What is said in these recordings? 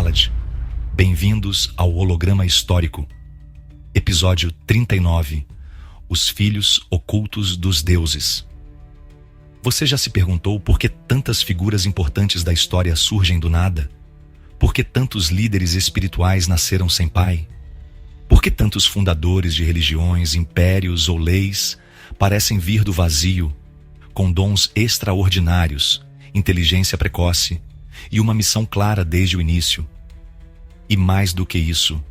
Salad. Bem-vindos ao Holograma Histórico. Episódio 39. Os Filhos Ocultos dos Deuses. Você já se perguntou por que tantas figuras importantes da história surgem do nada? Por que tantos líderes espirituais nasceram sem pai? Por que tantos fundadores de religiões, impérios ou leis parecem vir do vazio, com dons extraordinários, inteligência precoce e uma missão clara desde o início? E mais do que isso,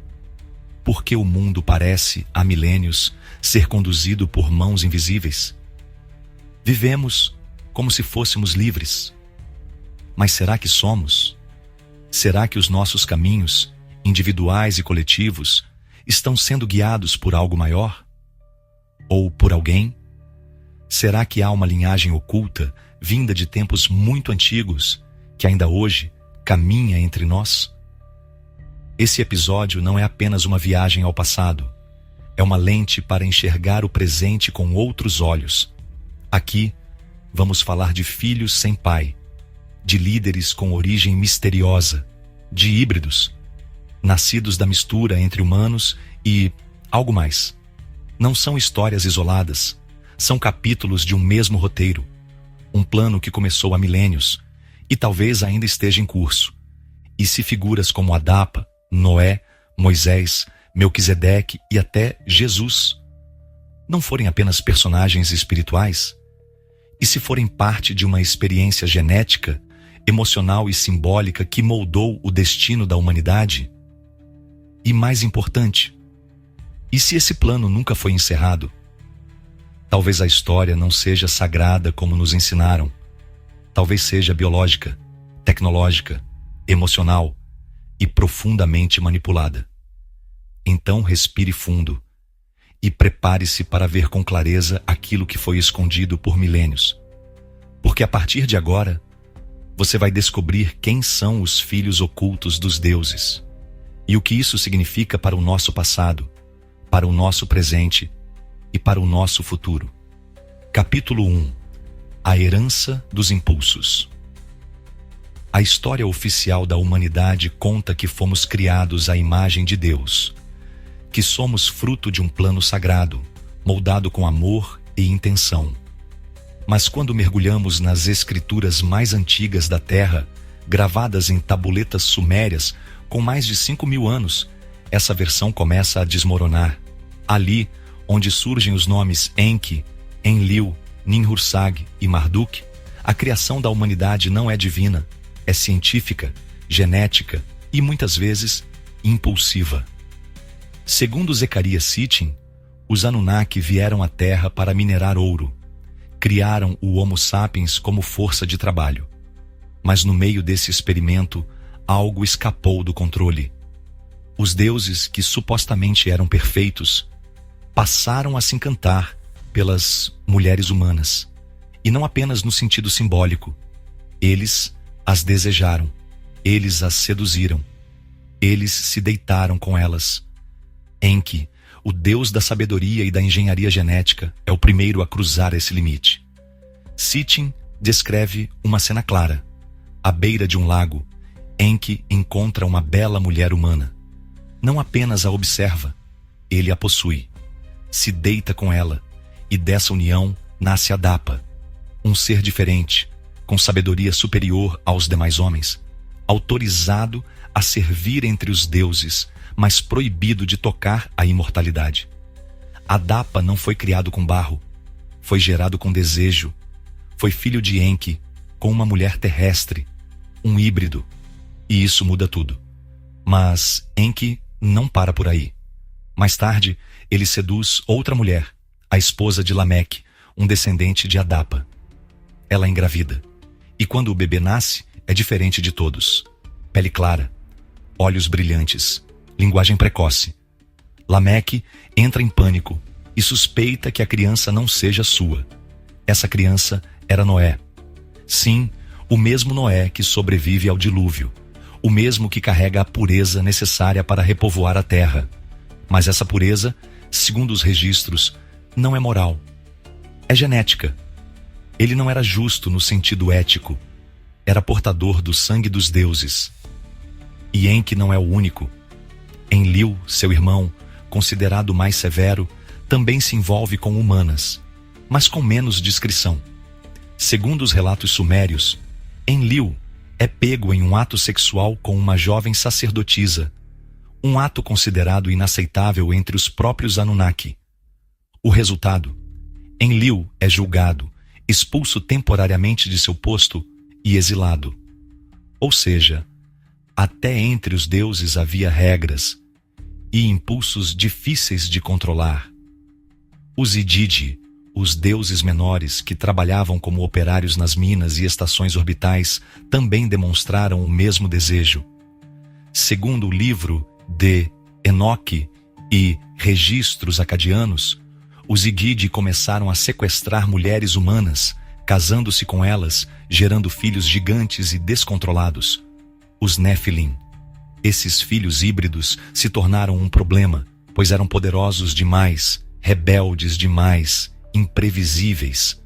por que o mundo parece, há milênios, ser conduzido por mãos invisíveis? Vivemos como se fôssemos livres. Mas será que somos? Será que os nossos caminhos, individuais e coletivos, estão sendo guiados por algo maior? Ou por alguém? Será que há uma linhagem oculta, vinda de tempos muito antigos, que ainda hoje caminha entre nós? Esse episódio não é apenas uma viagem ao passado. É uma lente para enxergar o presente com outros olhos. Aqui, vamos falar de filhos sem pai, de líderes com origem misteriosa, de híbridos, nascidos da mistura entre humanos e algo mais. Não são histórias isoladas, são capítulos de um mesmo roteiro, um plano que começou há milênios e talvez ainda esteja em curso. E se figuras como Adapa, Noé, Moisés, Melquisedeque e até Jesus não forem apenas personagens espirituais? E se forem parte de uma experiência genética, emocional e simbólica que moldou o destino da humanidade? E mais importante, e se esse plano nunca foi encerrado? Talvez a história não seja sagrada como nos ensinaram. Talvez seja biológica, tecnológica, emocional e profundamente manipulada. Então respire fundo e prepare-se para ver com clareza aquilo que foi escondido por milênios. Porque a partir de agora, você vai descobrir quem são os filhos ocultos dos deuses e o que isso significa para o nosso passado, para o nosso presente e para o nosso futuro. Capítulo 1. A herança dos impulsos. A história oficial da humanidade conta que fomos criados à imagem de Deus, que somos fruto de um plano sagrado, moldado com amor e intenção. Mas quando mergulhamos nas escrituras mais antigas da Terra, gravadas em tabuletas sumérias com mais de 5.000 anos, essa versão começa a desmoronar. Ali, onde surgem os nomes Enki, Enlil, Ninhursag e Marduk, a criação da humanidade não é divina, é científica, genética e, muitas vezes, impulsiva. Segundo Zecharia Sitchin, os Anunnaki vieram à Terra para minerar ouro. Criaram o Homo sapiens como força de trabalho. Mas no meio desse experimento, algo escapou do controle. Os deuses, que supostamente eram perfeitos, passaram a se encantar pelas mulheres humanas. E não apenas no sentido simbólico. Eles as desejaram, eles as seduziram, eles se deitaram com elas. Enki, o deus da sabedoria e da engenharia genética, é o primeiro a cruzar esse limite. Sitchin descreve uma cena clara. À beira de um lago, Enki encontra uma bela mulher humana. Não apenas a observa, ele a possui. Se deita com ela, e dessa união nasce Adapa, um ser diferente, com sabedoria superior aos demais homens, autorizado a servir entre os deuses, mas proibido de tocar a imortalidade. Adapa não foi criado com barro, foi gerado com desejo, foi filho de Enki, com uma mulher terrestre, um híbrido, e isso muda tudo. Mas Enki não para por aí. Mais tarde, ele seduz outra mulher, a esposa de Lameque, um descendente de Adapa. Ela engravida. E quando o bebê nasce, é diferente de todos. Pele clara, olhos brilhantes, linguagem precoce. Lameque entra em pânico e suspeita que a criança não seja sua. Essa criança era Noé. Sim, o mesmo Noé que sobrevive ao dilúvio, o mesmo que carrega a pureza necessária para repovoar a terra. Mas essa pureza, segundo os registros, não é moral. É genética. Ele não era justo no sentido ético. Era portador do sangue dos deuses. E Enki não é o único. Enlil, seu irmão, considerado mais severo, também se envolve com humanas, mas com menos discrição. Segundo os relatos sumérios, Enlil é pego em um ato sexual com uma jovem sacerdotisa, um ato considerado inaceitável entre os próprios Anunnaki. O resultado: Enlil é julgado, expulso temporariamente de seu posto e exilado. Ou seja, até entre os deuses havia regras e impulsos difíceis de controlar. Os Ididi, os deuses menores que trabalhavam como operários nas minas e estações orbitais, também demonstraram o mesmo desejo. Segundo o livro de Enoque e registros acadianos, os Igidi começaram a sequestrar mulheres humanas, casando-se com elas, gerando filhos gigantes e descontrolados, os Nephilim. Esses filhos híbridos se tornaram um problema, pois eram poderosos demais, rebeldes demais, imprevisíveis.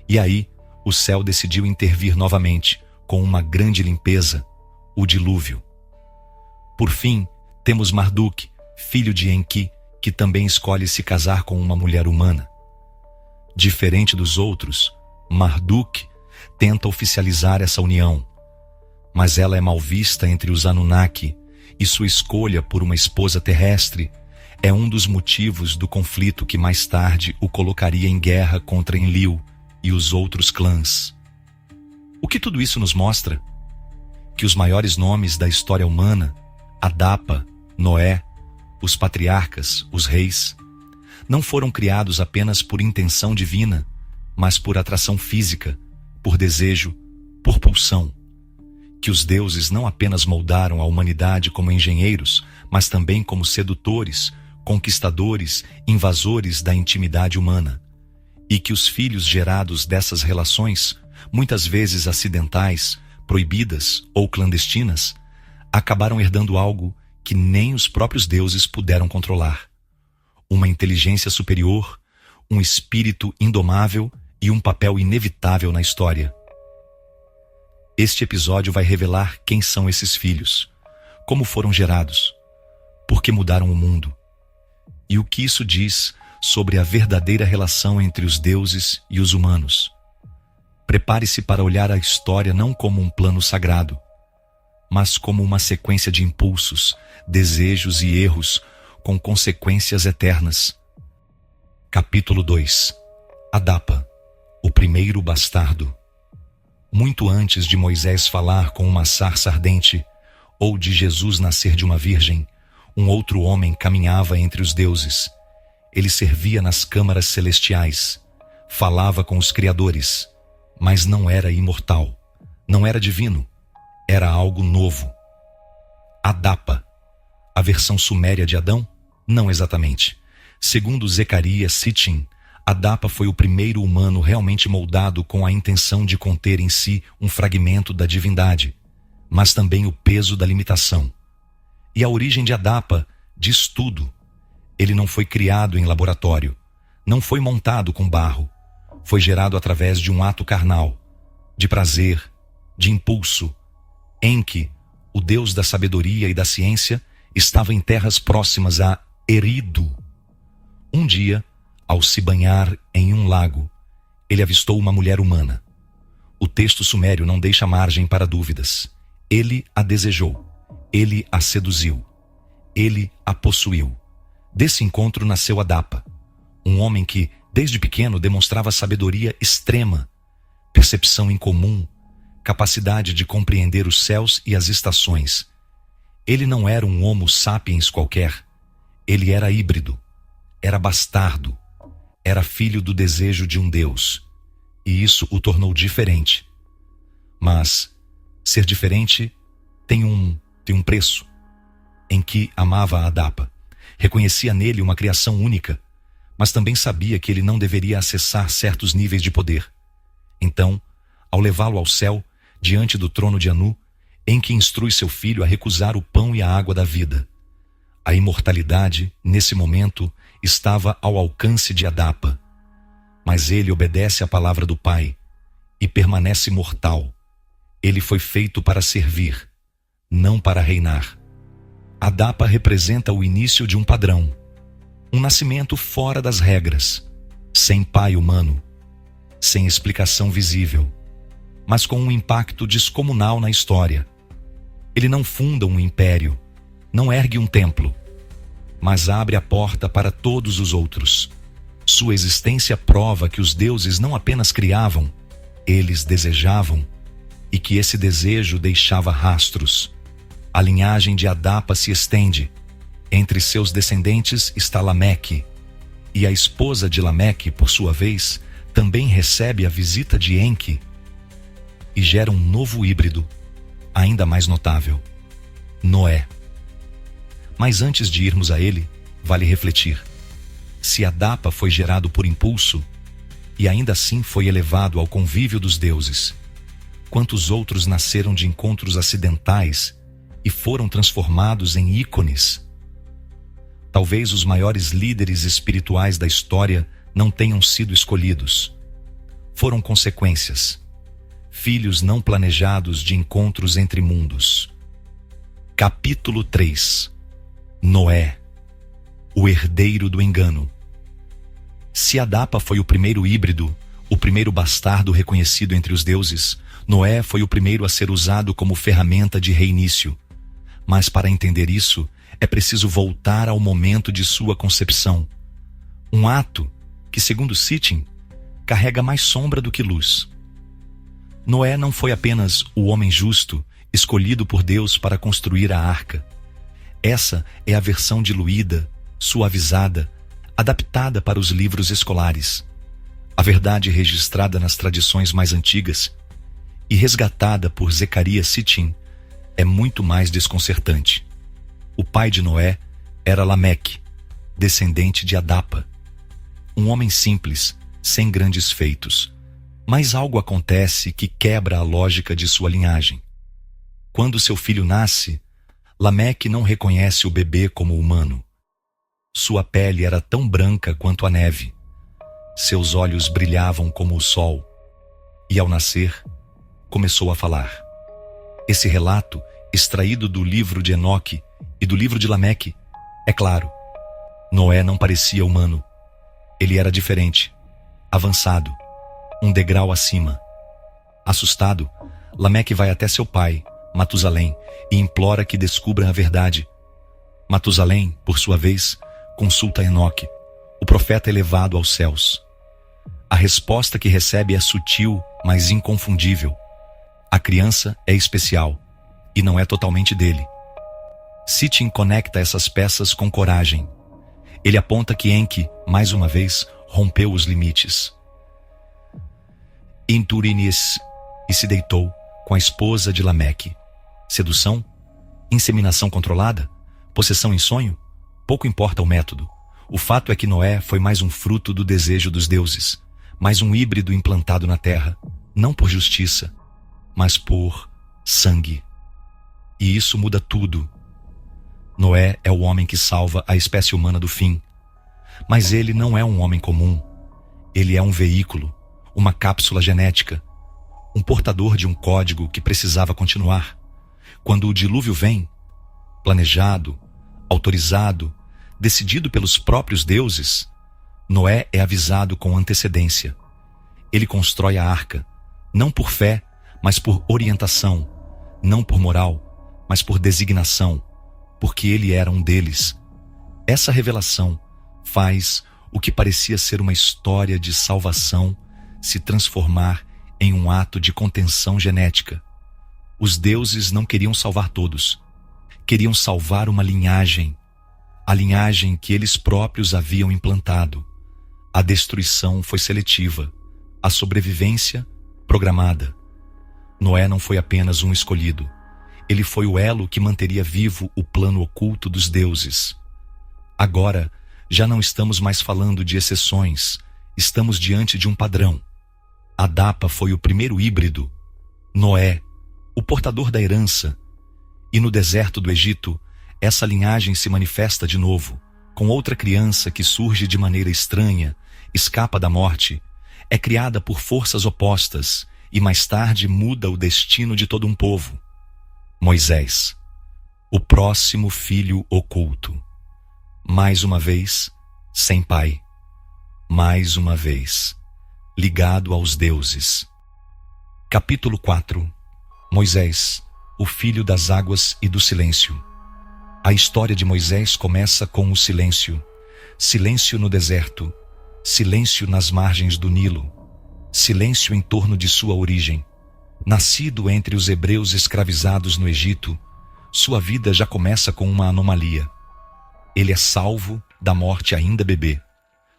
E aí, o céu decidiu intervir novamente, com uma grande limpeza, o dilúvio. Por fim, temos Marduk, filho de Enki, que também escolhe se casar com uma mulher humana. Diferente dos outros, Marduk tenta oficializar essa união, mas ela é mal vista entre os Anunnaki, e sua escolha por uma esposa terrestre é um dos motivos do conflito que mais tarde o colocaria em guerra contra Enlil e os outros clãs. O que tudo isso nos mostra? Que os maiores nomes da história humana, Adapa, Noé, os patriarcas, os reis, não foram criados apenas por intenção divina, mas por atração física, por desejo, por pulsão. Que os deuses não apenas moldaram a humanidade como engenheiros, mas também como sedutores, conquistadores, invasores da intimidade humana. E que os filhos gerados dessas relações, muitas vezes acidentais, proibidas ou clandestinas, acabaram herdando algo que nem os próprios deuses puderam controlar: uma inteligência superior, um espírito indomável e um papel inevitável na história. Este episódio vai revelar quem são esses filhos, como foram gerados, por que mudaram o mundo, e o que isso diz sobre a verdadeira relação entre os deuses e os humanos. Prepare-se para olhar a história não como um plano sagrado, mas como uma sequência de impulsos, desejos e erros com consequências eternas. Capítulo 2. Adapa, o primeiro bastardo. Muito antes de Moisés falar com uma sarça ardente, ou de Jesus nascer de uma virgem, um outro homem caminhava entre os deuses. Ele servia nas câmaras celestiais, falava com os criadores, mas não era imortal, não era divino, era algo novo. Adapa, a versão suméria de Adão? Não exatamente. Segundo Zacarias Sitchin, Adapa foi o primeiro humano realmente moldado com a intenção de conter em si um fragmento da divindade, mas também o peso da limitação. E a origem de Adapa diz tudo. Ele não foi criado em laboratório, não foi montado com barro, foi gerado através de um ato carnal, de prazer, de impulso. Enki, o deus da sabedoria e da ciência, estava em terras próximas a Eridu. Um dia, ao se banhar em um lago, ele avistou uma mulher humana. O texto sumério não deixa margem para dúvidas. Ele a desejou, ele a seduziu, ele a possuiu. Desse encontro nasceu Adapa, um homem que, desde pequeno, demonstrava sabedoria extrema, percepção incomum, capacidade de compreender os céus e as estações. Ele não era um homo sapiens qualquer, ele era híbrido, era bastardo, era filho do desejo de um Deus, e isso o tornou diferente. Mas ser diferente tem um preço. Enki amava Adapa, reconhecia nele uma criação única, mas também sabia que ele não deveria acessar certos níveis de poder. Então, ao levá-lo ao céu, diante do trono de Anu, Enki instrui seu filho a recusar o pão e a água da vida. A imortalidade, nesse momento, estava ao alcance de Adapa, mas ele obedece à palavra do Pai e permanece mortal. Ele foi feito para servir, não para reinar. Adapa representa o início de um padrão, um nascimento fora das regras, sem pai humano, sem explicação visível, mas com um impacto descomunal na história. Ele não funda um império, não ergue um templo, mas abre a porta para todos os outros. Sua existência prova que os deuses não apenas criavam, eles desejavam, e que esse desejo deixava rastros. A linhagem de Adapa se estende. Entre seus descendentes está Lameque, e a esposa de Lameque, por sua vez, também recebe a visita de Enki e gera um novo híbrido, ainda mais notável: Noé. Mas antes de irmos a ele, vale refletir. Se Adapa foi gerado por impulso, e ainda assim foi elevado ao convívio dos deuses, quantos outros nasceram de encontros acidentais e foram transformados em ícones? Talvez os maiores líderes espirituais da história não tenham sido escolhidos. Foram consequências, filhos não planejados de encontros entre mundos. Capítulo 3. Noé, o herdeiro do engano. Se Adapa foi o primeiro híbrido, o primeiro bastardo reconhecido entre os deuses, Noé foi o primeiro a ser usado como ferramenta de reinício. Mas para entender isso, é preciso voltar ao momento de sua concepção. Um ato que, segundo Sitchin, carrega mais sombra do que luz. Noé não foi apenas o homem justo, escolhido por Deus para construir a arca. Essa é a versão diluída, suavizada, adaptada para os livros escolares. A verdade registrada nas tradições mais antigas e resgatada por Zecaria Sitchin é muito mais desconcertante. O pai de Noé era Lameque, descendente de Adapa. Um homem simples, sem grandes feitos. Mas algo acontece que quebra a lógica de sua linhagem. Quando seu filho nasce, Lameque não reconhece o bebê como humano. Sua pele era tão branca quanto a neve. Seus olhos brilhavam como o sol. E ao nascer, começou a falar. Esse relato, extraído do livro de Enoque e do livro de Lameque, é claro. Noé não parecia humano. Ele era diferente, avançado, um degrau acima. Assustado, Lameque vai até seu pai, Matusalém, e implora que descubra a verdade. Matusalém, por sua vez, consulta Enoque, o profeta elevado aos céus. A resposta que recebe é sutil, mas inconfundível. A criança é especial, e não é totalmente dele. Sitchin conecta essas peças com coragem. Ele aponta que Enki, mais uma vez, rompeu os limites. Inturinis e se deitou com a esposa de Lameque. Sedução? Inseminação controlada? Possessão em sonho? Pouco importa o método. O fato é que Noé foi mais um fruto do desejo dos deuses, mais um híbrido implantado na terra, não por justiça, mas por sangue. E isso muda tudo. Noé é o homem que salva a espécie humana do fim. Mas ele não é um homem comum. Ele é um veículo, uma cápsula genética, um portador de um código que precisava continuar. Quando o dilúvio vem, planejado, autorizado, decidido pelos próprios deuses, Noé é avisado com antecedência. Ele constrói a arca, não por fé, mas por orientação, não por moral, mas por designação, porque ele era um deles. Essa revelação faz o que parecia ser uma história de salvação se transformar em um ato de contenção genética. Os deuses não queriam salvar todos. Queriam salvar uma linhagem, a linhagem que eles próprios haviam implantado. A destruição foi seletiva, a sobrevivência programada. Noé não foi apenas um escolhido. Ele foi o elo que manteria vivo o plano oculto dos deuses. Agora, já não estamos mais falando de exceções, estamos diante de um padrão. Adapa foi o primeiro híbrido, Noé, o portador da herança. E no deserto do Egito, essa linhagem se manifesta de novo, com outra criança que surge de maneira estranha, escapa da morte, é criada por forças opostas e mais tarde muda o destino de todo um povo. Moisés, O próximo filho oculto. Mais uma vez, sem pai. Mais uma vez, ligado aos deuses. Capítulo 4. Moisés, o filho das águas e do silêncio. A história de Moisés começa com o silêncio. Silêncio no deserto. Silêncio nas margens do Nilo. Silêncio em torno de sua origem. Nascido entre os hebreus escravizados no Egito, sua vida já começa com uma anomalia. Ele é salvo da morte ainda bebê,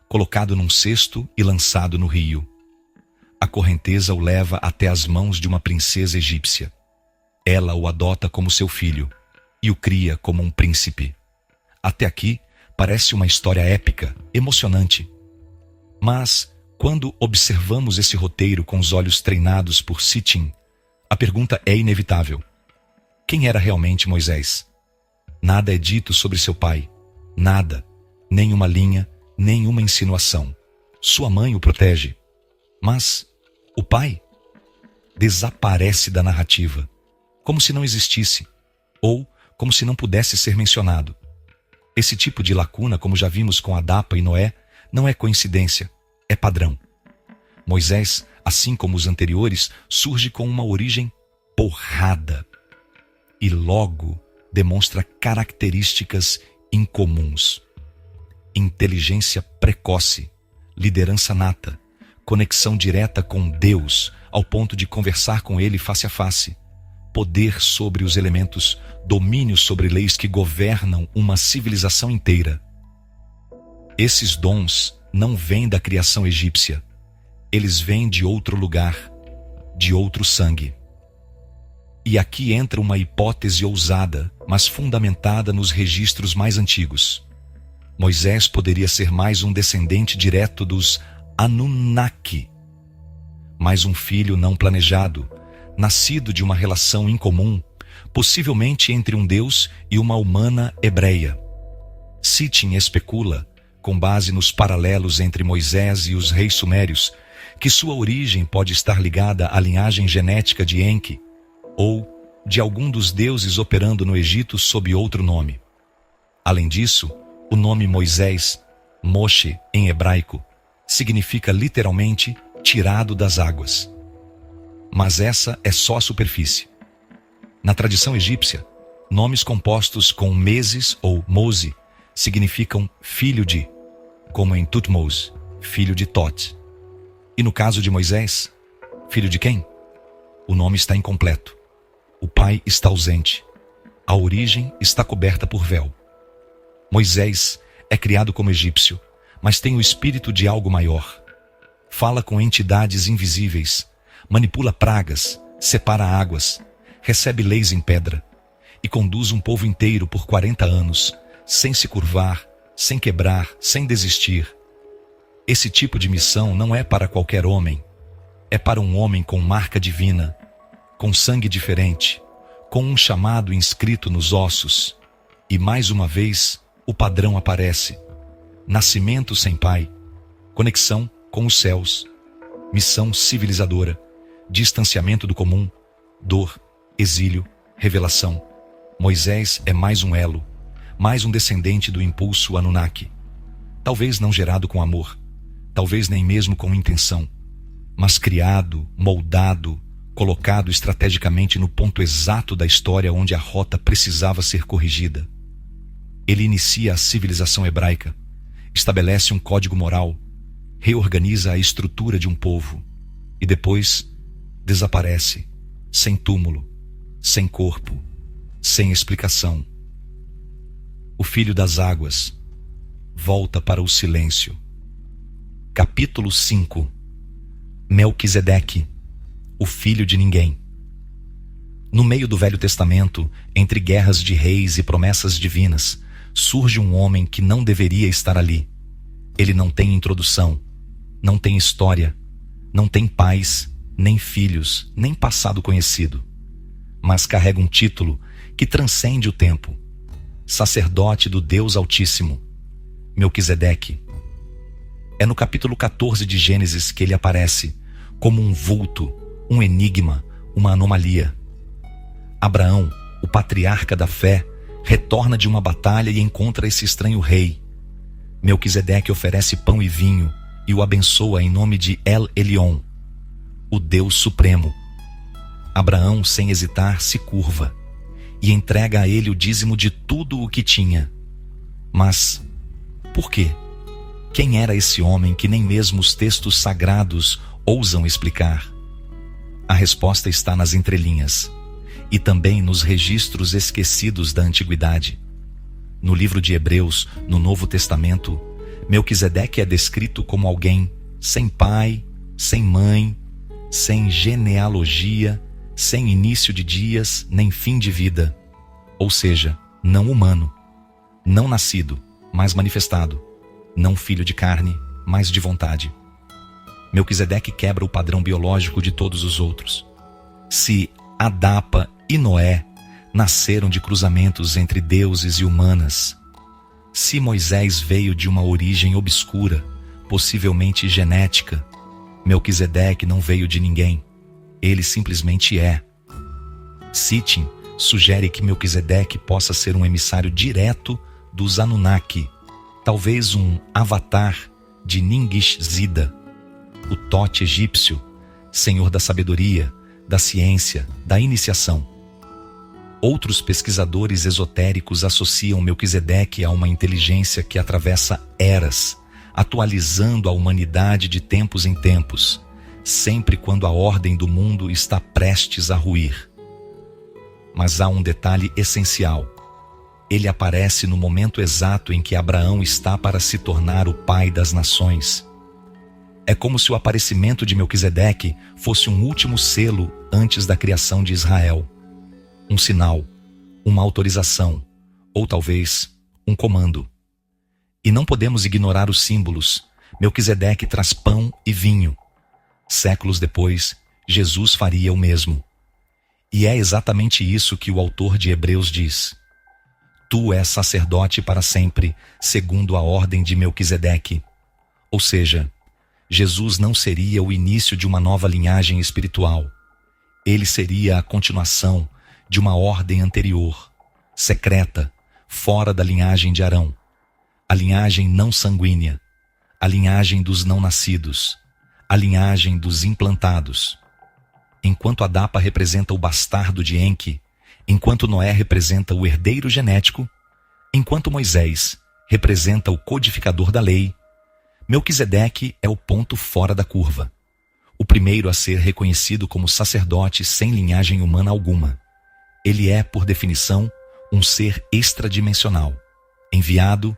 colocado num cesto e lançado no rio. A correnteza o leva até as mãos de uma princesa egípcia. Ela o adota como seu filho e o cria como um príncipe. Até aqui parece uma história épica, emocionante. Mas, quando observamos esse roteiro com os olhos treinados por Sitchin, a pergunta é inevitável. Quem era realmente Moisés? Nada é dito sobre seu pai. Nada. Nenhuma linha, nenhuma insinuação. Sua mãe o protege. Mas o pai desaparece da narrativa, como se não existisse, ou como se não pudesse ser mencionado. Esse tipo de lacuna, como já vimos com Adapa e Noé, não é coincidência, é padrão. Moisés, assim como os anteriores, surge com uma origem porrada e logo demonstra características incomuns. Inteligência precoce, liderança nata, conexão direta com Deus, ao ponto de conversar com Ele face a face, poder sobre os elementos, domínio sobre leis que governam uma civilização inteira. Esses dons não vêm da criação egípcia, eles vêm de outro lugar, de outro sangue. E aqui entra uma hipótese ousada, mas fundamentada nos registros mais antigos. Moisés poderia ser mais um descendente direto dos Anunnaki, mais um filho não planejado, nascido de uma relação incomum, possivelmente entre um deus e uma humana hebreia. Sitchin especula, com base nos paralelos entre Moisés e os reis sumérios, que sua origem pode estar ligada à linhagem genética de Enki, ou de algum dos deuses operando no Egito sob outro nome. Além disso, o nome Moisés, Moshe em hebraico, significa literalmente tirado das águas. Mas essa é só a superfície. Na tradição egípcia, nomes compostos com meses ou Mose significam filho de, como em Tutmos, filho de Tot. E no caso de Moisés, filho de quem? O nome está incompleto. O pai está ausente. A origem está coberta por véu. Moisés é criado como egípcio, mas tem o espírito de algo maior. Fala com entidades invisíveis, manipula pragas, separa águas, recebe leis em pedra e conduz um povo inteiro por 40 anos, sem se curvar, sem quebrar, sem desistir. Esse tipo de missão não é para qualquer homem, é para um homem com marca divina, com sangue diferente, com um chamado inscrito nos ossos. E mais uma vez, o padrão aparece. Nascimento sem pai, conexão com os céus, missão civilizadora, distanciamento do comum, dor, exílio, revelação. Moisés é mais um elo, mais um descendente do impulso Anunnaki. Talvez não gerado com amor, talvez nem mesmo com intenção, mas criado, moldado, colocado estrategicamente no ponto exato da história onde a rota precisava ser corrigida. Ele inicia a civilização hebraica, estabelece um código moral, reorganiza a estrutura de um povo e depois desaparece, sem túmulo, sem corpo, sem explicação. O filho das águas volta para o silêncio. Capítulo 5. Melquisedeque, o filho de ninguém. No meio do Velho Testamento, entre guerras de reis e promessas divinas, surge um homem que não deveria estar ali. Ele não tem introdução, não tem história, não tem pais, nem filhos, nem passado conhecido, mas carrega um título que transcende o tempo: sacerdote do Deus Altíssimo, Melquisedeque. É no capítulo 14 de Gênesis que ele aparece como um vulto, um enigma, uma anomalia. Abraão, o patriarca da fé, retorna de uma batalha e encontra esse estranho rei. Melquisedeque oferece pão e vinho e o abençoa em nome de El Elyon, o Deus Supremo. Abraão, sem hesitar, se curva e entrega a ele o dízimo de tudo o que tinha. Mas por quê? Quem era esse homem que nem mesmo os textos sagrados ousam explicar? A resposta está nas entrelinhas e também nos registros esquecidos da antiguidade. No livro de Hebreus, no Novo Testamento, Melquisedeque é descrito como alguém sem pai, sem mãe, sem genealogia, sem início de dias, nem fim de vida. Ou seja, não humano, não nascido, mas manifestado, não filho de carne, mas de vontade. Melquisedeque quebra o padrão biológico de todos os outros. Se Adapa e Noé nasceram de cruzamentos entre deuses e humanas, se Moisés veio de uma origem obscura, possivelmente genética, Melquisedeque não veio de ninguém. Ele simplesmente é. Sitchin sugere que Melquisedeque possa ser um emissário direto dos Anunnaki, talvez um avatar de Ningishzida, o Tote egípcio, senhor da sabedoria, da ciência, da iniciação. Outros pesquisadores esotéricos associam Melquisedeque a uma inteligência que atravessa eras, atualizando a humanidade de tempos em tempos, sempre quando a ordem do mundo está prestes a ruir. Mas há um detalhe essencial. Ele aparece no momento exato em que Abraão está para se tornar o pai das nações. É como se o aparecimento de Melquisedeque fosse um último selo antes da criação de Israel. Um sinal, uma autorização, ou talvez um comando. E não podemos ignorar os símbolos. Melquisedeque traz pão e vinho. Séculos depois, Jesus faria o mesmo. E é exatamente isso que o autor de Hebreus diz. Tu és sacerdote para sempre, segundo a ordem de Melquisedeque. Ou seja, Jesus não seria o início de uma nova linhagem espiritual. Ele seria a continuação de uma ordem anterior, secreta, fora da linhagem de Arão. A linhagem não sanguínea, a linhagem dos não nascidos, a linhagem dos implantados. Enquanto Adapa representa o bastardo de Enki, enquanto Noé representa o herdeiro genético, enquanto Moisés representa o codificador da lei, Melquisedeque é o ponto fora da curva, o primeiro a ser reconhecido como sacerdote sem linhagem humana alguma. Ele é, por definição, um ser extradimensional, enviado,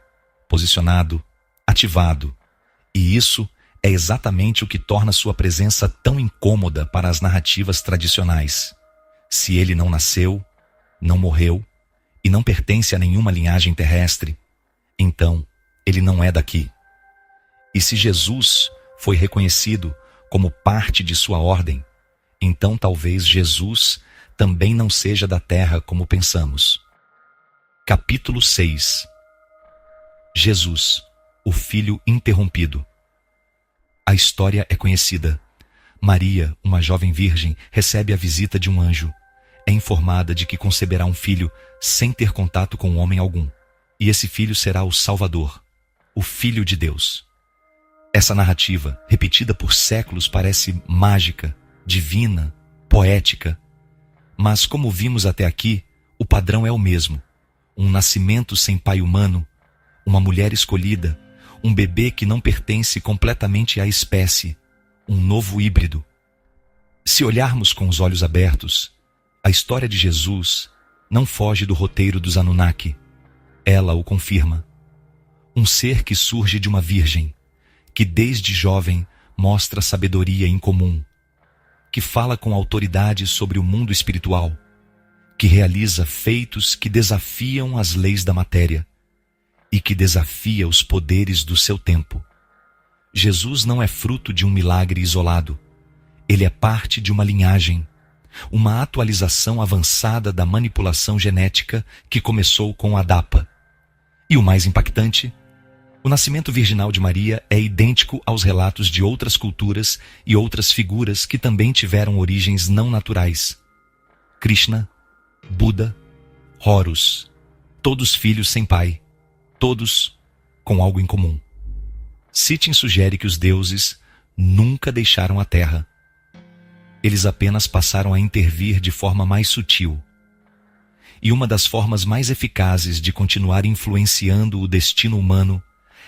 posicionado, ativado, e isso é exatamente o que torna sua presença tão incômoda para as narrativas tradicionais. Se ele não nasceu, não morreu e não pertence a nenhuma linhagem terrestre, então ele não é daqui. E se Jesus foi reconhecido como parte de sua ordem, então talvez Jesus também não seja da terra como pensamos. Capítulo 6. Jesus, o Filho interrompido. A história é conhecida. Maria, uma jovem virgem, recebe a visita de um anjo. É informada de que conceberá um filho sem ter contato com homem algum. E esse filho será o Salvador, o Filho de Deus. Essa narrativa, repetida por séculos, parece mágica, divina, poética. Mas como vimos até aqui, o padrão é o mesmo. Um nascimento sem pai humano, uma mulher escolhida, um bebê que não pertence completamente à espécie, um novo híbrido. Se olharmos com os olhos abertos, a história de Jesus não foge do roteiro dos Anunnaki. Ela o confirma. Um ser que surge de uma virgem, que desde jovem mostra sabedoria incomum, que fala com autoridade sobre o mundo espiritual, que realiza feitos que desafiam as leis da matéria e que desafia os poderes do seu tempo. Jesus não é fruto de um milagre isolado. Ele é parte de uma linhagem, uma atualização avançada da manipulação genética que começou com Adapa. E o mais impactante, o nascimento virginal de Maria é idêntico aos relatos de outras culturas e outras figuras que também tiveram origens não naturais. Krishna, Buda, Horus, todos filhos sem pai, todos com algo em comum. Sitchin sugere que os deuses nunca deixaram a Terra. Eles apenas passaram a intervir de forma mais sutil. E uma das formas mais eficazes de continuar influenciando o destino humano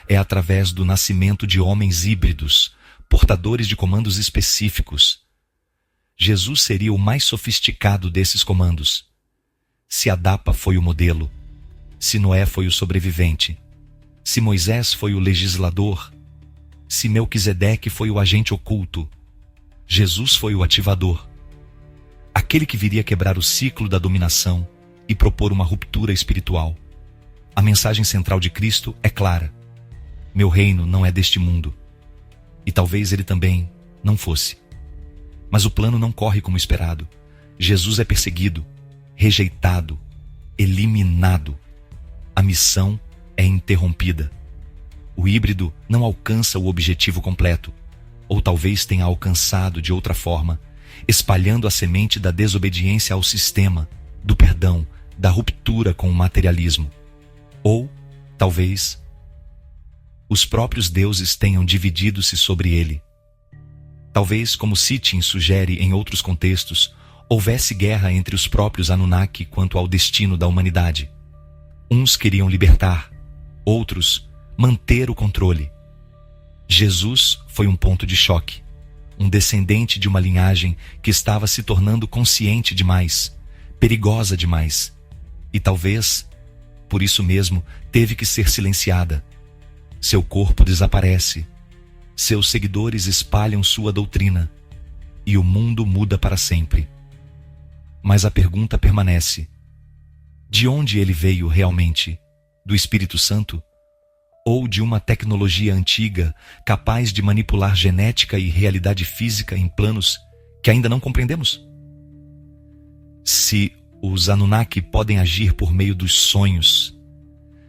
é através do nascimento de homens híbridos, portadores de comandos específicos. Jesus seria o mais sofisticado desses comandos. Se Adapa foi o modelo, se Noé foi o sobrevivente, se Moisés foi o legislador, se Melquisedeque foi o agente oculto, Jesus foi o ativador. Aquele que viria quebrar o ciclo da dominação e propor uma ruptura espiritual. A mensagem central de Cristo é clara. Meu reino não é deste mundo. E talvez ele também não fosse. Mas o plano não corre como esperado. Jesus é perseguido, rejeitado, eliminado. A missão é interrompida. O híbrido não alcança o objetivo completo, ou talvez tenha alcançado de outra forma, espalhando a semente da desobediência ao sistema, do perdão, da ruptura com o materialismo. Ou, talvez, os próprios deuses tenham dividido-se sobre ele. Talvez, como Sitchin sugere em outros contextos, houvesse guerra entre os próprios Anunnaki quanto ao destino da humanidade. Uns queriam libertar, outros manter o controle. Jesus foi um ponto de choque, um descendente de uma linhagem que estava se tornando consciente demais, perigosa demais, e talvez, por isso mesmo, teve que ser silenciada. Seu corpo desaparece, seus seguidores espalham sua doutrina, e o mundo muda para sempre. Mas a pergunta permanece: de onde ele veio realmente? Do Espírito Santo? Ou de uma tecnologia antiga capaz de manipular genética e realidade física em planos que ainda não compreendemos? Se os Anunnaki podem agir por meio dos sonhos,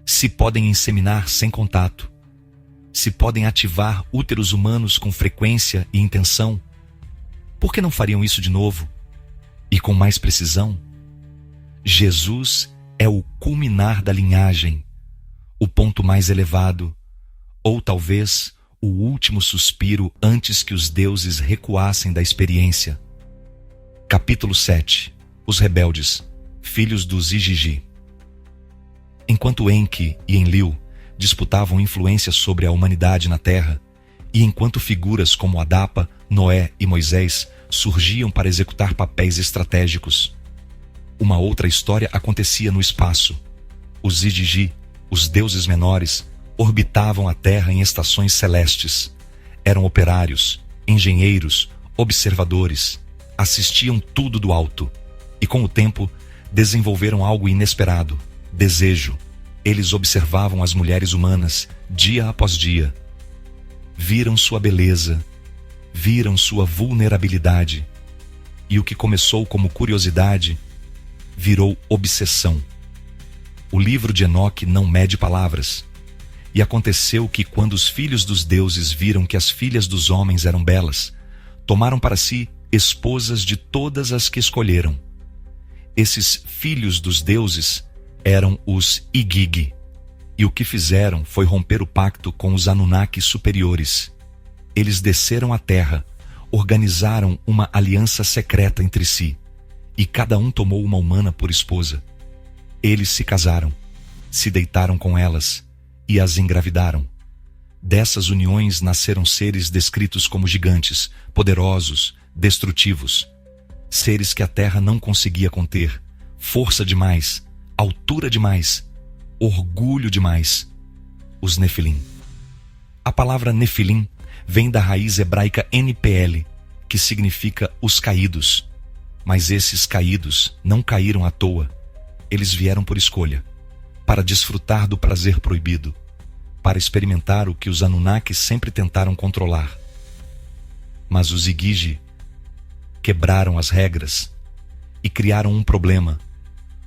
se podem inseminar sem contato, se podem ativar úteros humanos com frequência e intenção, por que não fariam isso de novo? E com mais precisão? Jesus é o culminar da linhagem, o ponto mais elevado, ou talvez o último suspiro antes que os deuses recuassem da experiência. Capítulo 7. Os rebeldes, filhos dos Igigi. Enquanto Enki e Enlil disputavam influência sobre a humanidade na Terra, e enquanto figuras como Adapa, Noé e Moisés surgiam para executar papéis estratégicos, uma outra história acontecia no espaço. Os Igigi, os deuses menores, orbitavam a Terra em estações celestes. Eram operários, engenheiros, observadores, assistiam tudo do alto. E com o tempo, desenvolveram algo inesperado: desejo. Eles observavam as mulheres humanas, dia após dia. Viram sua beleza, viram sua vulnerabilidade. E o que começou como curiosidade, virou obsessão. O livro de Enoque não mede palavras. E aconteceu que, quando os filhos dos deuses viram que as filhas dos homens eram belas, tomaram para si esposas de todas as que escolheram. Esses filhos dos deuses eram os Igigi, e o que fizeram foi romper o pacto com os Anunnaki superiores. Eles desceram à terra, organizaram uma aliança secreta entre si, e cada um tomou uma humana por esposa. Eles se casaram, se deitaram com elas e as engravidaram. Dessas uniões nasceram seres descritos como gigantes, poderosos, destrutivos. Seres que a terra não conseguia conter, força demais, altura demais, orgulho demais. Os Nefilim. A palavra Nefilim vem da raiz hebraica NPL, que significa os caídos. Mas esses caídos não caíram à toa. Eles vieram por escolha, para desfrutar do prazer proibido, para experimentar o que os Anunnaki sempre tentaram controlar. Mas os Igigi quebraram as regras e criaram um problema.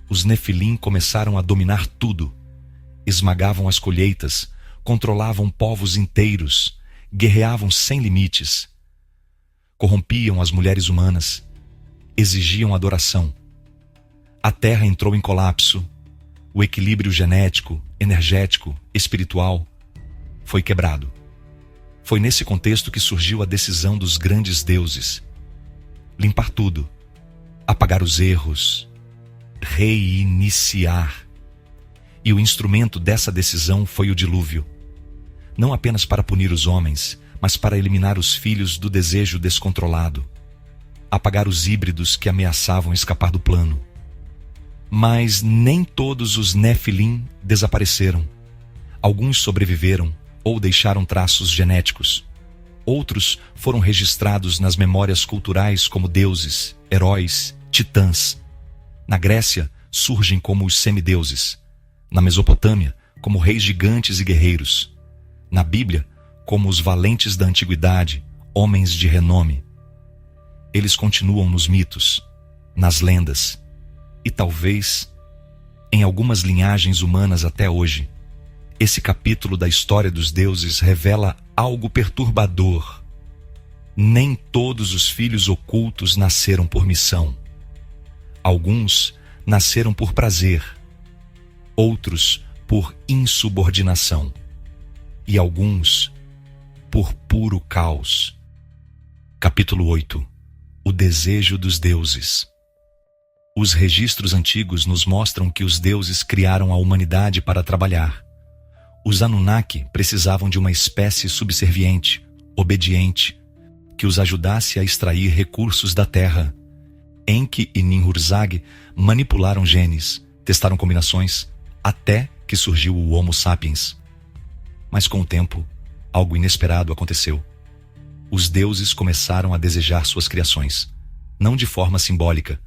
Os Nefilim começaram a dominar tudo. Esmagavam as colheitas, controlavam povos inteiros, guerreavam sem limites. Corrompiam as mulheres humanas, exigiam adoração. A terra entrou em colapso. o equilíbrio genético, energético, espiritual foi quebrado. Foi nesse contexto que surgiu a decisão dos grandes deuses: limpar tudo, apagar os erros, reiniciar. E o instrumento dessa decisão foi o dilúvio. Não apenas para punir os homens, mas para eliminar os filhos do desejo descontrolado, apagar os híbridos que ameaçavam escapar do plano. Mas nem todos os Nefilim desapareceram. Alguns sobreviveram ou deixaram traços genéticos. Outros foram registrados nas memórias culturais como deuses, heróis, titãs. Na Grécia, surgem como os semideuses. Na Mesopotâmia, como reis gigantes e guerreiros. Na Bíblia, como os valentes da antiguidade, homens de renome. Eles continuam nos mitos, nas lendas e talvez em algumas linhagens humanas até hoje. Esse capítulo da história dos deuses revela algo perturbador. Nem todos os filhos ocultos nasceram por missão. Alguns nasceram por prazer, outros por insubordinação e alguns por puro caos. Capítulo 8. O desejo dos deuses. Os registros antigos nos mostram que os deuses criaram a humanidade para trabalhar. Os Anunnaki precisavam de uma espécie subserviente, obediente, que os ajudasse a extrair recursos da terra. Enki e Ninhursag manipularam genes, testaram combinações, até que surgiu o Homo sapiens. Mas com o tempo, algo inesperado aconteceu. Os deuses começaram a desejar suas criações, não de forma simbólica,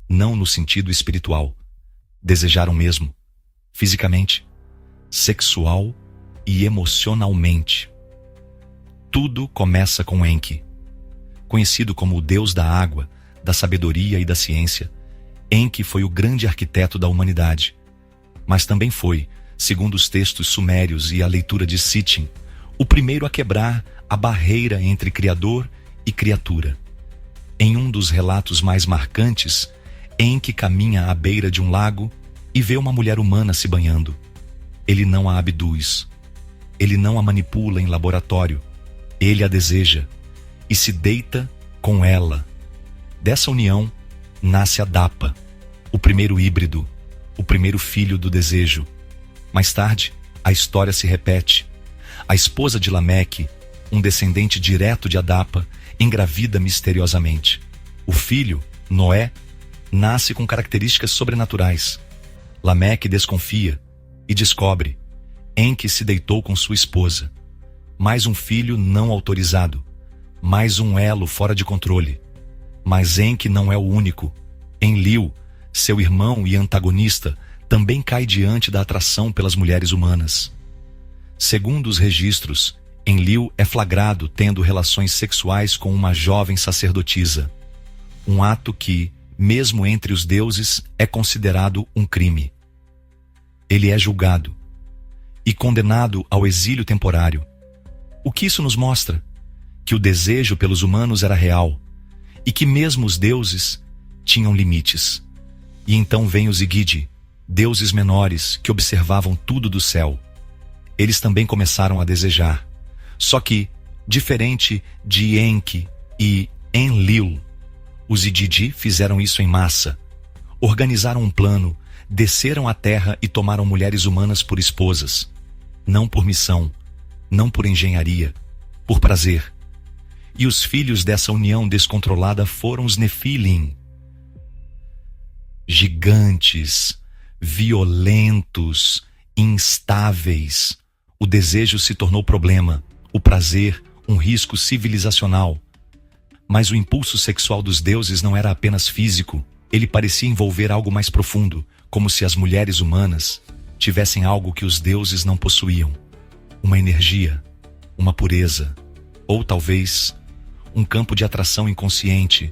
não no sentido espiritual. Desejaram mesmo, fisicamente, sexual e emocionalmente. Tudo começa com Enki. Conhecido como o deus da água, da sabedoria e da ciência, Enki foi o grande arquiteto da humanidade. Mas também foi, segundo os textos sumérios e a leitura de Sitchin, o primeiro a quebrar a barreira entre criador e criatura. Em um dos relatos mais marcantes, Enki caminha à beira de um lago e vê uma mulher humana se banhando. Ele não a abduz. Ele não a manipula em laboratório. Ele a deseja e se deita com ela. Dessa união nasce Adapa, o primeiro híbrido, o primeiro filho do desejo. Mais tarde, a história se repete. A esposa de Lameque, um descendente direto de Adapa, engravida misteriosamente. O filho, Noé, nasce com características sobrenaturais. Lameque desconfia e descobre. Enki se deitou com sua esposa. Mais um filho não autorizado. Mais um elo fora de controle. Mas Enki não é o único. Enlil, seu irmão e antagonista, também cai diante da atração pelas mulheres humanas. Segundo os registros, Enlil é flagrado tendo relações sexuais com uma jovem sacerdotisa. Um ato que, mesmo entre os deuses, é considerado um crime. Ele é julgado e condenado ao exílio temporário. O que isso nos mostra? Que o desejo pelos humanos era real e que mesmo os deuses tinham limites. E então vem os Igidi, deuses menores que observavam tudo do céu. Eles também começaram a desejar. Só que, diferente de Enki e Enlil, os Igidi fizeram isso em massa. Organizaram um plano, desceram à terra e tomaram mulheres humanas por esposas. Não por missão, não por engenharia, por prazer. E os filhos dessa união descontrolada foram os Nefilim. Gigantes, violentos, instáveis. O desejo se tornou problema, o prazer, um risco civilizacional. Mas o impulso sexual dos deuses não era apenas físico, ele parecia envolver algo mais profundo, como se as mulheres humanas tivessem algo que os deuses não possuíam. Uma energia, uma pureza, ou talvez um campo de atração inconsciente,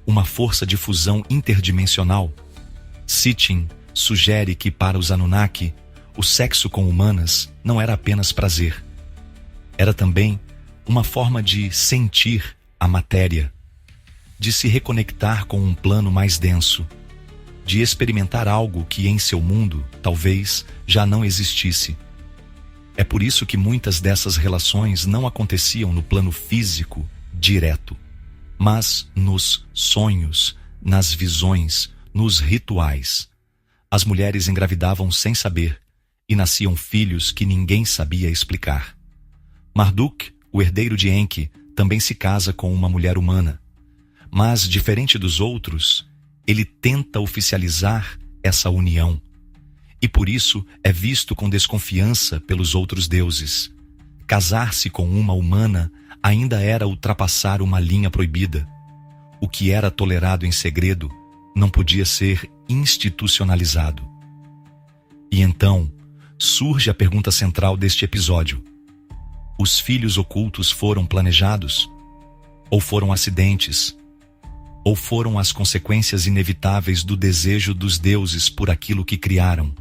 uma força de fusão interdimensional. Sitchin sugere que para os Anunnaki, o sexo com humanas não era apenas prazer. Era também uma forma de sentir a matéria, de se reconectar com um plano mais denso. de experimentar algo que em seu mundo talvez já não existisse. É por isso que muitas dessas relações não aconteciam no plano físico direto, mas nos sonhos, nas visões, nos rituais. As mulheres engravidavam sem saber e nasciam filhos que ninguém sabia explicar. Marduk, o herdeiro de Enki, também se casa com uma mulher humana. Mas, diferente dos outros, ele tenta oficializar essa união. E por isso é visto com desconfiança pelos outros deuses. Casar-se com uma humana ainda era ultrapassar uma linha proibida. O que era tolerado em segredo não podia ser institucionalizado. E então surge a pergunta central deste episódio: os filhos ocultos foram planejados? Ou foram acidentes? Ou foram as consequências inevitáveis do desejo dos deuses por aquilo que criaram?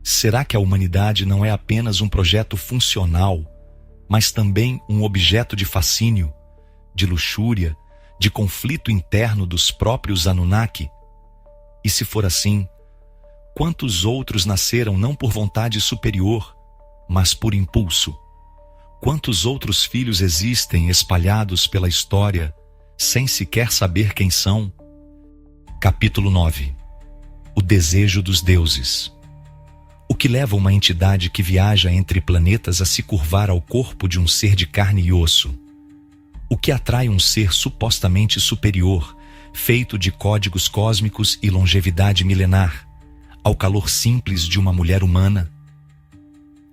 Será que a humanidade não é apenas um projeto funcional, mas também um objeto de fascínio, de luxúria, de conflito interno dos próprios Anunnaki? E se for assim, quantos outros nasceram não por vontade superior, mas por impulso? Quantos outros filhos existem espalhados pela história, sem sequer saber quem são? Capítulo 9. O desejo dos deuses. O que leva uma entidade que viaja entre planetas a se curvar ao corpo de um ser de carne e osso? O que atrai um ser supostamente superior, feito de códigos cósmicos e longevidade milenar, ao calor simples de uma mulher humana?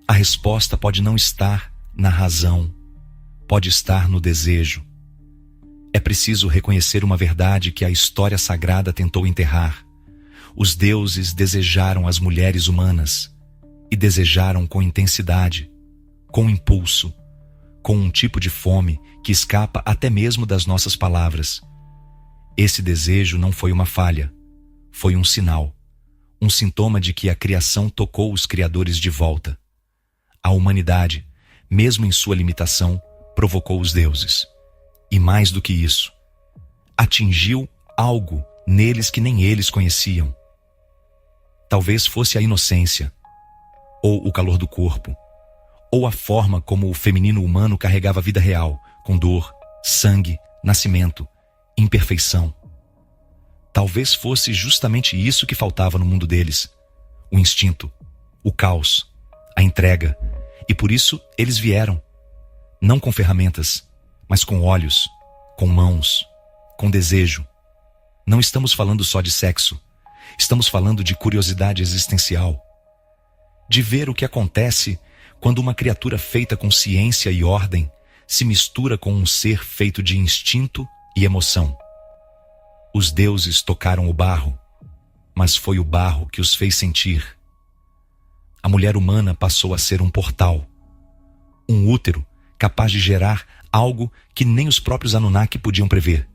A resposta pode não estar na razão, pode estar no desejo. É preciso reconhecer uma verdade que a história sagrada tentou enterrar. Os deuses desejaram as mulheres humanas, e desejaram com intensidade, com impulso, com um tipo de fome que escapa até mesmo das nossas palavras. Esse desejo não foi uma falha, foi um sinal, um sintoma de que a criação tocou os criadores de volta. A humanidade, mesmo em sua limitação, provocou os deuses. E mais do que isso, atingiu algo neles que nem eles conheciam. Talvez fosse a inocência, ou o calor do corpo, ou a forma como o feminino humano carregava a vida real, com dor, sangue, nascimento, imperfeição. Talvez fosse justamente isso que faltava no mundo deles: o instinto, o caos, a entrega. E por isso eles vieram, não com ferramentas, mas com olhos, com mãos, com desejo. Não estamos falando só de sexo, estamos falando de curiosidade existencial, de ver o que acontece quando uma criatura feita com ciência e ordem se mistura com um ser feito de instinto e emoção. Os deuses tocaram o barro, mas foi o barro que os fez sentir. A mulher humana passou a ser um portal, um útero capaz de gerar algo que nem os próprios Anunnaki podiam prever.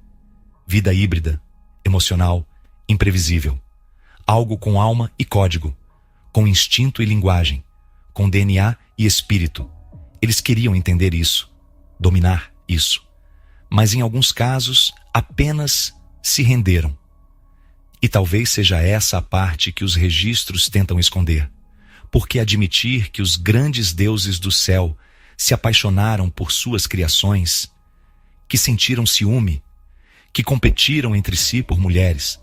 Vida híbrida, emocional, imprevisível. Algo com alma e código, com instinto e linguagem, com DNA e espírito. Eles queriam entender isso, dominar isso. Mas em alguns casos, apenas se renderam. E talvez seja essa a parte que os registros tentam esconder. Porque admitir que os grandes deuses do céu se apaixonaram por suas criações, que sentiram ciúme, que competiram entre si por mulheres,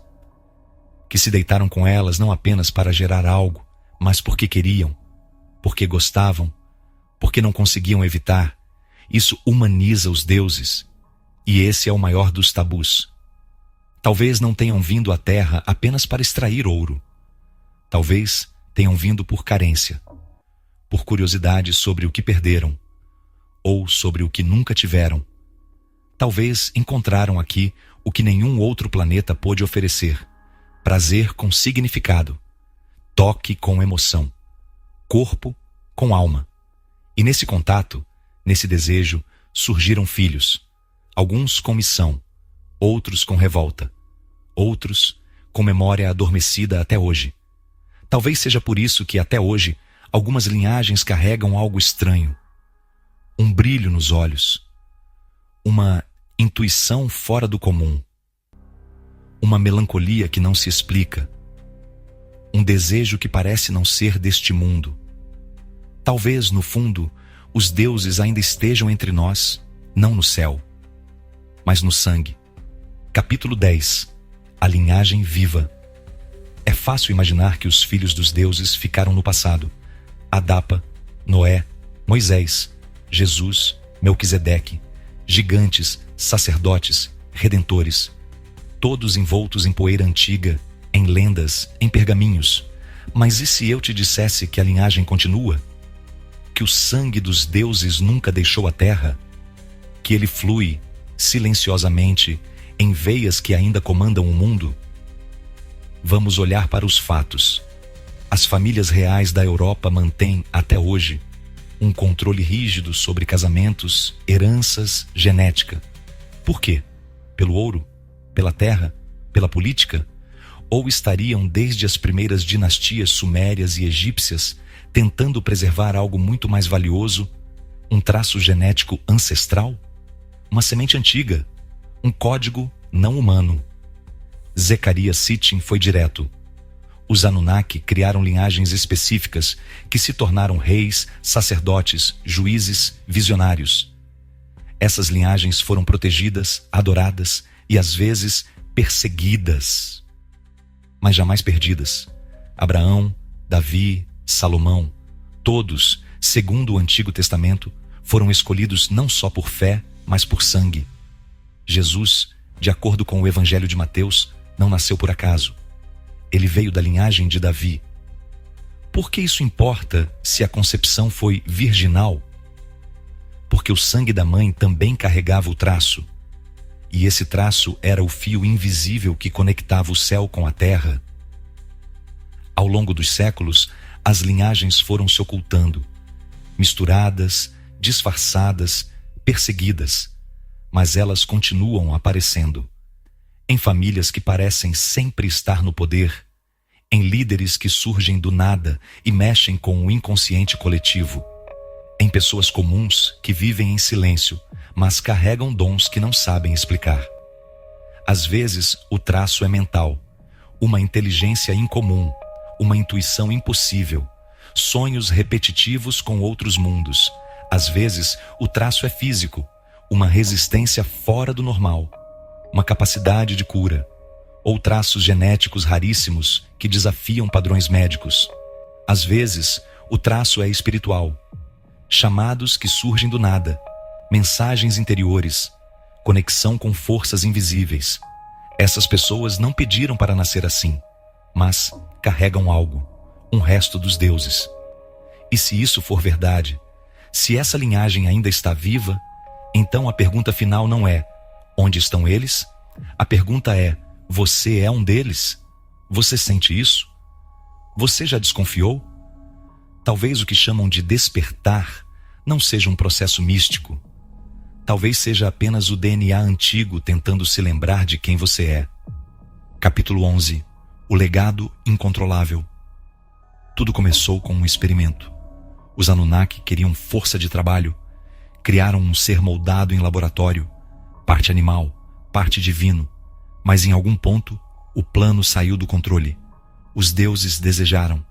que se deitaram com elas não apenas para gerar algo, mas porque queriam, porque gostavam, porque não conseguiam evitar, isso humaniza os deuses, e esse é o maior dos tabus. Talvez não tenham vindo à Terra apenas para extrair ouro. Talvez tenham vindo por carência, por curiosidade sobre o que perderam, ou sobre o que nunca tiveram. Talvez encontraram aqui o que nenhum outro planeta pôde oferecer: prazer com significado, toque com emoção, corpo com alma. E nesse contato, nesse desejo, surgiram filhos, alguns com missão, outros com revolta, outros com memória adormecida até hoje. Talvez seja por isso que até hoje algumas linhagens carregam algo estranho, um brilho nos olhos, uma intuição fora do comum. uma melancolia que não se explica, um desejo que parece não ser deste mundo. Talvez, no fundo, os deuses ainda estejam entre nós, não no céu, mas no sangue. Capítulo 10. A linhagem viva. É fácil imaginar que os filhos dos deuses ficaram no passado. Adapa, Noé, Moisés, Jesus, Melquisedeque, gigantes, sacerdotes, redentores, todos envoltos em poeira antiga, em lendas, em pergaminhos. Mas e se eu te dissesse que a linhagem continua? Que o sangue dos deuses nunca deixou a terra? Que ele flui, silenciosamente, em veias que ainda comandam o mundo? Vamos olhar para os fatos. As famílias reais da Europa mantêm, até hoje, um controle rígido sobre casamentos, heranças, genética. Por quê? Pelo ouro? Pela terra? Pela política? Ou estariam desde as primeiras dinastias sumérias e egípcias tentando preservar algo muito mais valioso, um traço genético ancestral? Uma semente antiga, um código não humano. Zecaria Sitchin foi direto. Os Anunnaki criaram linhagens específicas que se tornaram reis, sacerdotes, juízes, visionários. Essas linhagens foram protegidas, adoradas e às vezes perseguidas, mas jamais perdidas. Abraão, Davi, Salomão, todos, segundo o Antigo Testamento, foram escolhidos não só por fé, mas por sangue. Jesus, de acordo com o Evangelho de Mateus, não nasceu por acaso. Ele veio da linhagem de Davi. Por que isso importa se a concepção foi virginal? Porque o sangue da mãe também carregava o traço. E esse traço era o fio invisível que conectava o céu com a terra. Ao longo dos séculos, as linhagens foram se ocultando, misturadas, disfarçadas, perseguidas, mas elas continuam aparecendo. Em famílias que parecem sempre estar no poder, em líderes que surgem do nada e mexem com o inconsciente coletivo, em pessoas comuns que vivem em silêncio, mas carregam dons que não sabem explicar. Às vezes, o traço é mental, uma inteligência incomum, uma intuição impossível, sonhos repetitivos com outros mundos. Às vezes, o traço é físico, uma resistência fora do normal, uma capacidade de cura, ou traços genéticos raríssimos que desafiam padrões médicos. Às vezes, o traço é espiritual, chamados que surgem do nada, mensagens interiores, conexão com forças invisíveis. Essas pessoas não pediram para nascer assim, mas carregam algo, um resto dos deuses. E se isso for verdade, se essa linhagem ainda está viva, então a pergunta final não é: onde estão eles? A pergunta é: você é um deles? Você sente isso? Você já desconfiou? Talvez o que chamam de despertar não seja um processo místico. Talvez seja apenas o DNA antigo tentando se lembrar de quem você é. Capítulo 11. O legado incontrolável. Tudo começou com um experimento. Os Anunnaki queriam força de trabalho. Criaram um ser moldado em laboratório, parte animal, parte divino. Mas em algum ponto, o plano saiu do controle. Os deuses desejaram,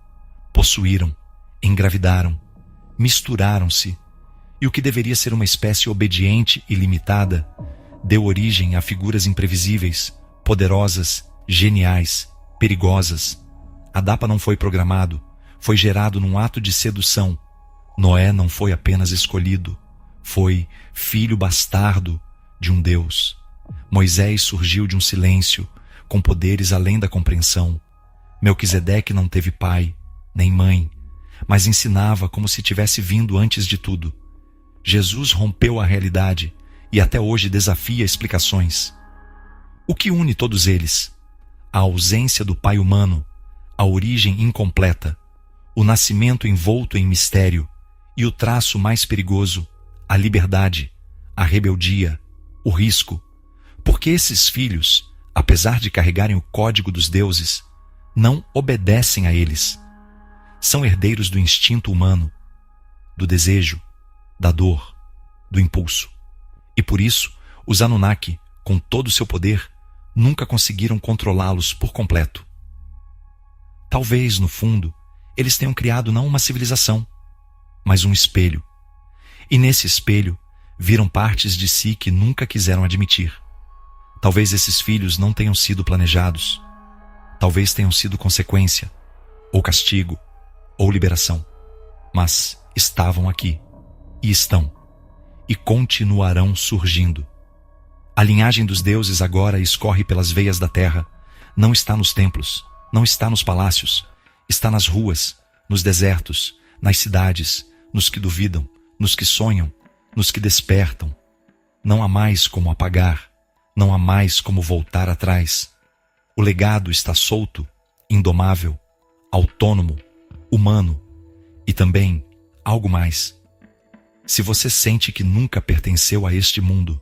possuíram, engravidaram, misturaram-se. E o que deveria ser uma espécie obediente e limitada, deu origem a figuras imprevisíveis, poderosas, geniais, perigosas. Adapa não foi programado, foi gerado num ato de sedução. Noé não foi apenas escolhido, foi filho bastardo de um Deus. Moisés surgiu de um silêncio, com poderes além da compreensão. Melquisedeque não teve pai, nem mãe, mas ensinava como se tivesse vindo antes de tudo. Jesus rompeu a realidade e até hoje desafia explicações. O que une todos eles? A ausência do pai humano, a origem incompleta, o nascimento envolto em mistério e o traço mais perigoso, a liberdade, a rebeldia, o risco. Porque esses filhos, apesar de carregarem o código dos deuses, não obedecem a eles. São herdeiros do instinto humano, do desejo, da dor, do impulso. E por isso, os Anunnaki, com todo o seu poder, nunca conseguiram controlá-los por completo. Talvez, no fundo, eles tenham criado não uma civilização, mas um espelho. E nesse espelho, viram partes de si que nunca quiseram admitir. Talvez esses filhos não tenham sido planejados. Talvez tenham sido consequência, ou castigo, ou liberação. Mas estavam aqui, e estão, e continuarão surgindo. A linhagem dos deuses agora escorre pelas veias da terra. Não está nos templos, não está nos palácios. Está nas ruas, nos desertos, nas cidades, nos que duvidam, nos que sonham, nos que despertam. Não há mais como apagar, não há mais como voltar atrás. O legado está solto, indomável, autônomo, humano e também algo mais. Se você sente que nunca pertenceu a este mundo,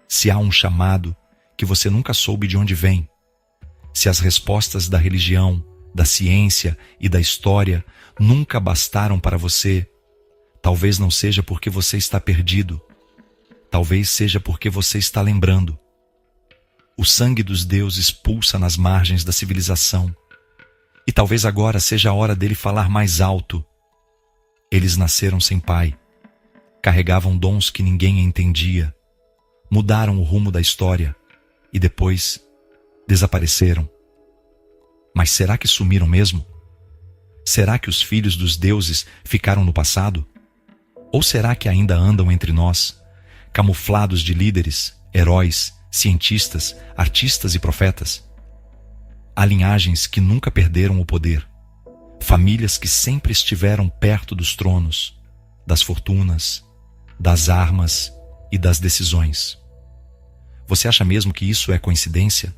se há um chamado que você nunca soube de onde vem, se as respostas da religião, da ciência e da história nunca bastaram para você, talvez não seja porque você está perdido, talvez seja porque você está lembrando. O sangue dos deuses pulsa nas margens da civilização, e talvez agora seja a hora dele falar mais alto. Eles nasceram sem pai, carregavam dons que ninguém entendia, mudaram o rumo da história e depois desapareceram. Mas será que sumiram mesmo? Será que os filhos dos deuses ficaram no passado? Ou será que ainda andam entre nós, camuflados de líderes, heróis, cientistas, artistas e profetas? Há linhagens que nunca perderam o poder, famílias que sempre estiveram perto dos tronos, das fortunas, das armas e das decisões. Você acha mesmo que isso é coincidência?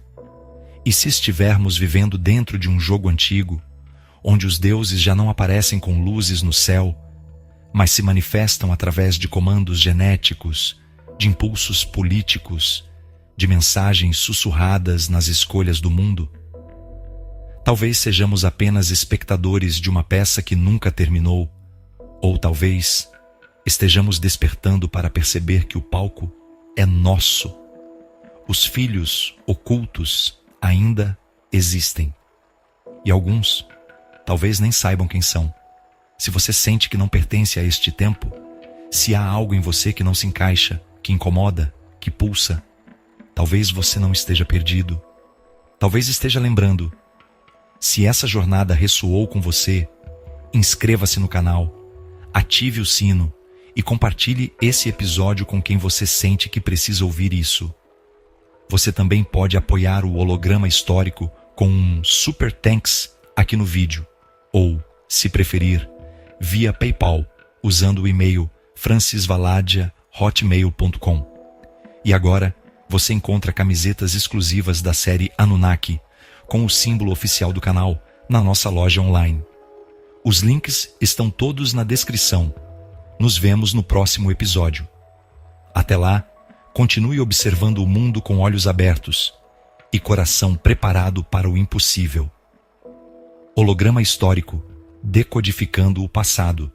E se estivermos vivendo dentro de um jogo antigo, onde os deuses já não aparecem com luzes no céu, mas se manifestam através de comandos genéticos, de impulsos políticos, de mensagens sussurradas nas escolhas do mundo? Talvez sejamos apenas espectadores de uma peça que nunca terminou, ou talvez estejamos despertando para perceber que o palco é nosso. Os filhos ocultos ainda existem. E alguns talvez nem saibam quem são. Se você sente que não pertence a este tempo, se há algo em você que não se encaixa, que incomoda, que pulsa, talvez você não esteja perdido. Talvez esteja lembrando. Se essa jornada ressoou com você, inscreva-se no canal, ative o sino e compartilhe esse episódio com quem você sente que precisa ouvir isso. Você também pode apoiar o holograma histórico com um Super Thanks aqui no vídeo, ou, se preferir, via PayPal, usando o e-mail francisvaladia@hotmail.com. E agora, você encontra camisetas exclusivas da série Anunnaki, com o símbolo oficial do canal, na nossa loja online. Os links estão todos na descrição. Nos vemos no próximo episódio. Até lá, continue observando o mundo com olhos abertos e coração preparado para o impossível. Holograma histórico, decodificando o passado.